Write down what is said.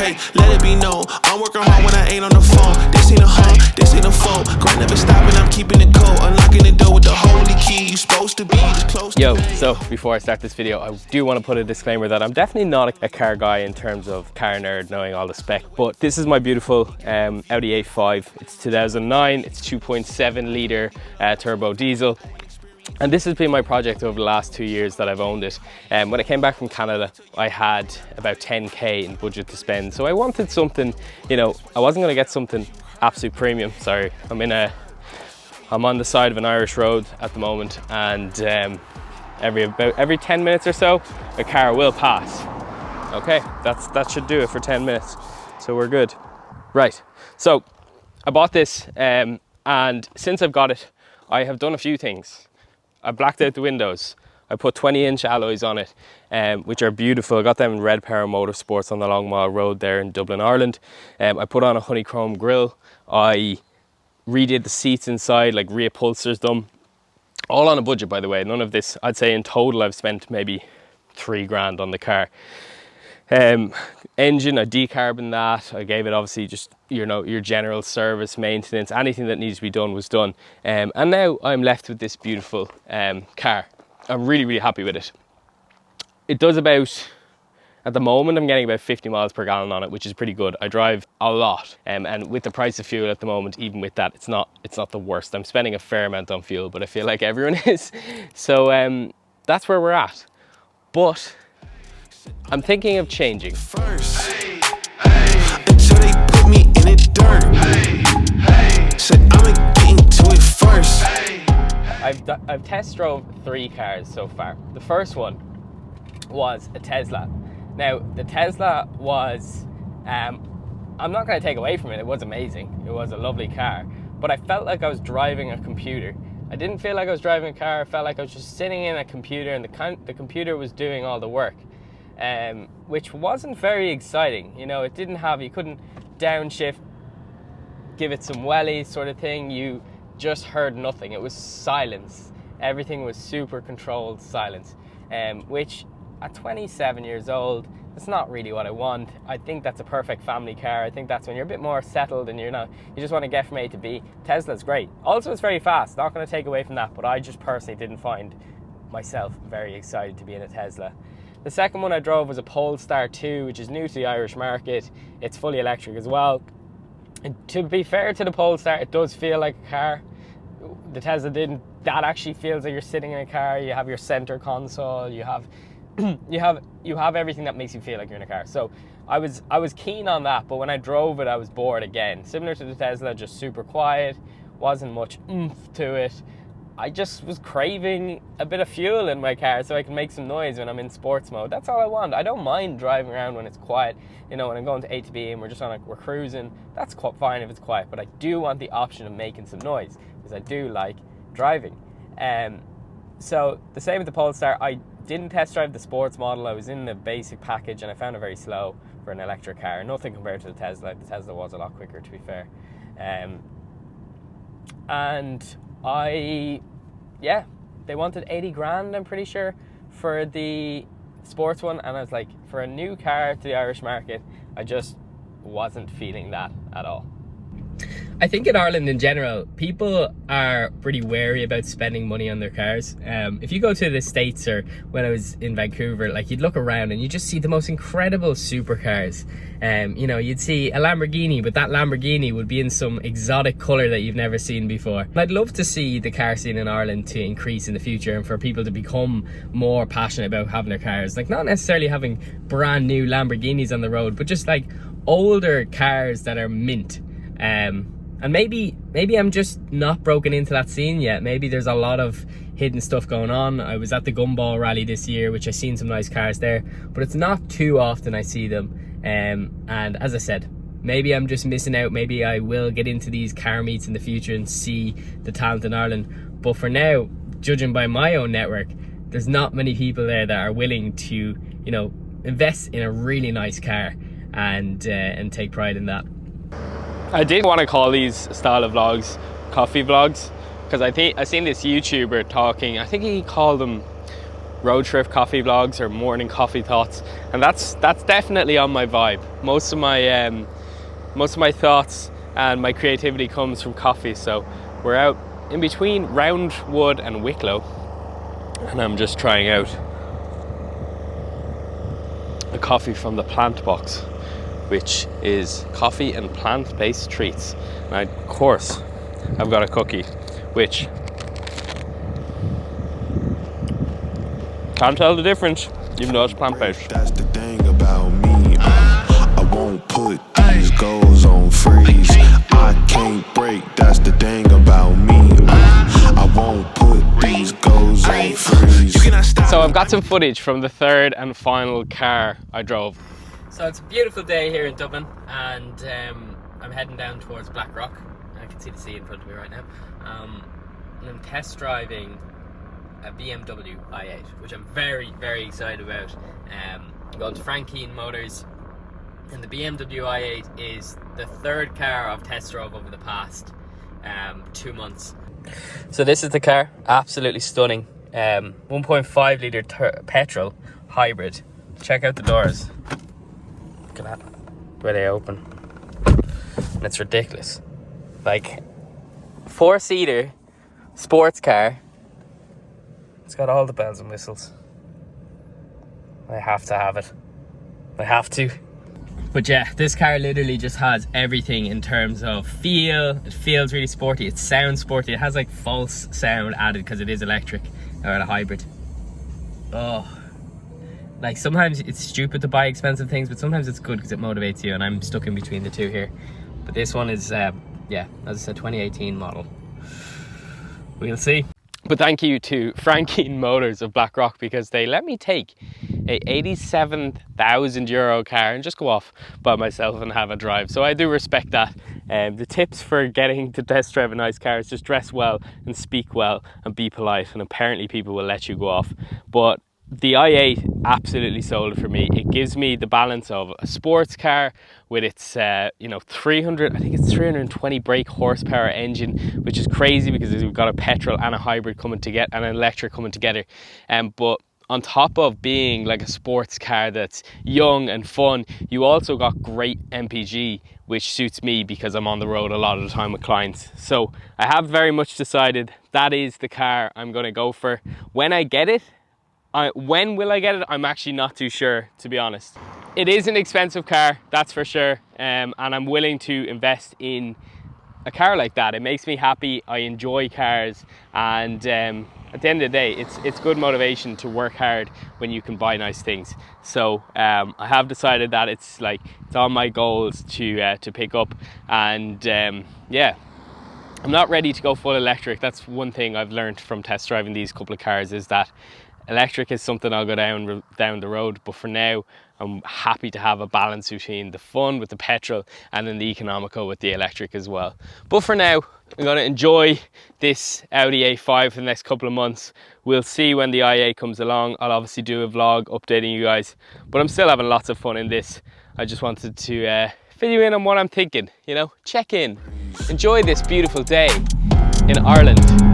Hey, let it be known, I'm working hard when I ain't on the phone. This ain't a home, this ain't a phone. Grind never stopping, I'm keeping it cold. Unlocking the door with the holy key. You supposed to be this close to me. So before I start this video, I do want to put a disclaimer that I'm definitely not a car guy in terms of car nerd, knowing all the spec, but this is my beautiful Audi A5. It's 2009, it's 2.7 litre turbo diesel. And this has been my project over the last 2 years that I've owned it. When I came back from Canada, I had about 10k in budget to spend. So I wanted something, you know, I wasn't gonna get something absolute premium. Sorry, I'm on the side of an Irish road at the moment, and every 10 minutes or so, a car will pass. Okay, that should do it for 10 minutes. So we're good. Right, so I bought this, and since I've got it, I have done a few things. I blacked out the windows. I put 20-inch alloys on it, which are beautiful. I got them in Red Power Motorsports on the Long Mile Road there in Dublin, Ireland. I put on a honeycomb grille. I redid the seats inside, like reupholstered them. All on a budget, by the way. None of this, I'd say in total I've spent maybe 3 grand on the car. Engine, I decarboned that. I gave it obviously just, you know, your general service, maintenance, anything that needs to be done was done. And now I'm left with this beautiful car. I'm really, really happy with it. It does about, at the moment, I'm getting about 50 miles per gallon on it, which is pretty good. I drive a lot, and with the price of fuel at the moment, even with that, it's not the worst. I'm spending a fair amount on fuel, but I feel like everyone is. So that's where we're at. But I'm thinking of changing. First, until they put me in the dirt. Said I'ma get into it first. I've test drove 3 cars so far. The first one was a Tesla. Now the Tesla was, I'm not going to take away from it. It was amazing. It was a lovely car, but I felt like I was driving a computer. I didn't feel like I was driving a car. I felt like I was just sitting in a computer, and the computer was doing all the work. Which wasn't very exciting. You know, it didn't have, you couldn't downshift, give it some wellies sort of thing. You just heard nothing. It was silence. Everything was super controlled silence, which at 27 years old, that's not really what I want. I think that's a perfect family car. I think that's when you're a bit more settled and you just want to get from A to B. Tesla's great. Also, it's very fast. Not going to take away from that, but I just personally didn't find myself very excited to be in a Tesla. The second one I drove was a Polestar 2, which is new to the Irish market. It's fully electric as well. And to be fair to the Polestar, it does feel like a car. The Tesla didn't. That actually feels like you're sitting in a car. You have your center console. You have everything that makes you feel like you're in a car. So I was keen on that, but when I drove it, I was bored again. Similar to the Tesla, just super quiet. Wasn't much oomph to it. I just was craving a bit of fuel in my car so I can make some noise when I'm in sports mode. That's all I want. I don't mind driving around when it's quiet. You know, when I'm going to A to B and we're cruising, that's quite fine if it's quiet. But I do want the option of making some noise because I do like driving. So the same with the Polestar. I didn't test drive the sports model. I was in the basic package and I found it very slow for an electric car. Nothing compared to the Tesla. The Tesla was a lot quicker, to be fair. They wanted 80 grand, I'm pretty sure, for the sports one, and I was like, for a new car to the Irish market, I just wasn't feeling that at all. I think in Ireland in general, people are pretty wary about spending money on their cars. If you go to the States, or when I was in Vancouver, like, you'd look around and you just see the most incredible supercars. You know, you'd see a Lamborghini, but that Lamborghini would be in some exotic color that you've never seen before. I'd love to see the car scene in Ireland to increase in the future and for people to become more passionate about having their cars. Like, not necessarily having brand new Lamborghinis on the road, but just like older cars that are mint. And maybe I'm just not broken into that scene yet. Maybe there's a lot of hidden stuff going on. I was at the Gumball Rally this year, which I seen some nice cars there, but it's not too often I see them. And as I said, maybe I'm just missing out. Maybe I will get into these car meets in the future and see the talent in Ireland. But for now, judging by my own network, there's not many people there that are willing to, you know, invest in a really nice car and take pride in that. I did want to call these style of vlogs coffee vlogs, because I seen this YouTuber talking. I think he called them road trip coffee vlogs or morning coffee thoughts, and that's definitely on my vibe. Most of my thoughts and my creativity comes from coffee. So we're out in between Roundwood and Wicklow, and I'm just trying out a coffee from the Plant Box, which is coffee and plant-based treats. And of course, I've got a cookie, which can't tell the difference, even though it's plant-based. That's the thing about me. I won't put these goals on freeze. I can't break. That's the thing about me. I won't put these goals on freeze. So I've got some footage from the third and final car I drove. So it's a beautiful day here in Dublin, and I'm heading down towards Blackrock. I can see the sea in front of me right now. And I'm test driving a BMW I8, which I'm very, very excited about. I'm going to Frank Keane Motors, and the BMW i8 is the third car I've test drove over the past 2 months. So this is the car, absolutely stunning. 1.5 litre petrol hybrid. Check out the doors. Look at that, the way they open. And it's ridiculous. Like, 4-seater sports car. It's got all the bells and whistles. I have to have it. I have to. But yeah, this car literally just has everything in terms of feel. It feels really sporty. It sounds sporty. It has like false sound added because it is electric or a hybrid. Oh, like sometimes it's stupid to buy expensive things, but sometimes it's good because it motivates you, and I'm stuck in between the two here. But this one is, yeah, as I said, 2018 model. We'll see. But thank you to Frank Keane Motors of Blackrock, because they let me take a €87,000 car and just go off by myself and have a drive. So I do respect that. The tips for getting to test drive a nice car is just dress well and speak well and be polite, and apparently people will let you go off. But the i8 absolutely sold it for me. It gives me the balance of a sports car with its 320 brake horsepower engine, which is crazy because we've got a petrol and a hybrid coming together and an electric coming together. But on top of being like a sports car that's young and fun, you also got great MPG, which suits me because I'm on the road a lot of the time with clients. So I have very much decided that is the car I'm going to go for. When I get it, when will I get it? I'm actually not too sure, to be honest. It is an expensive car, that's for sure, and I'm willing to invest in a car like that. It makes me happy. I enjoy cars, and at the end of the day, it's good motivation to work hard when you can buy nice things. So I have decided that it's on my goals to pick up, and yeah. I'm not ready to go full electric. That's one thing I've learned from test driving these couple of cars, is that electric is something I'll go down the road, but for now I'm happy to have a balance between the fun with the petrol and then the economical with the electric as well. But for now, I'm going to enjoy this Audi A5 for the next couple of months. We'll see when the i8 comes along. I'll obviously do a vlog updating you guys, but I'm still having lots of fun in this. I just wanted to fill you in on what I'm thinking, check in. Enjoy this beautiful day in Ireland.